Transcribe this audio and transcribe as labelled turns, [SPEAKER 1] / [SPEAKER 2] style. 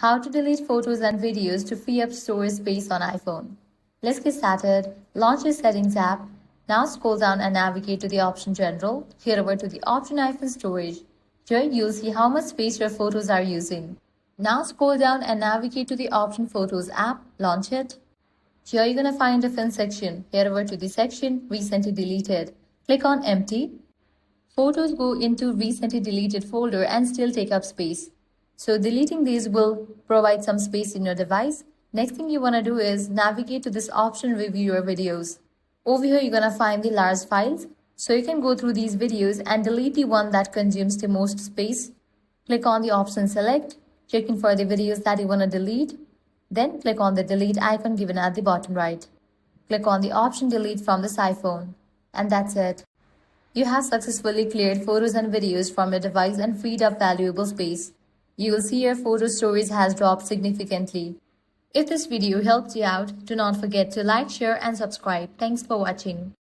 [SPEAKER 1] How to delete photos and videos to free up storage space on iPhone. Let's get started. Launch your Settings app. Now scroll down and navigate to the option General. Head over to the option iPhone Storage. Here you'll see how much space your photos are using. Now scroll down and navigate to the option Photos app. Launch it. Here you're gonna find different section. Head over to the section Recently Deleted. Click on Empty. Photos go into recently deleted folder and still take up space. So deleting these will provide some space in your device. Next thing you want to do is navigate to this option Review Your Videos. Over here you're going to find the large files. So you can go through these videos and delete the one that consumes the most space. Click on the option Select, checking for the videos that you want to delete. Then click on the delete icon given at the bottom right. Click on the option Delete from this iPhone. And that's it. You have successfully cleared photos and videos from your device and freed up valuable space. You will see your photo storage has dropped significantly. If this video helped you out, do not forget to like, share and subscribe. Thanks for watching.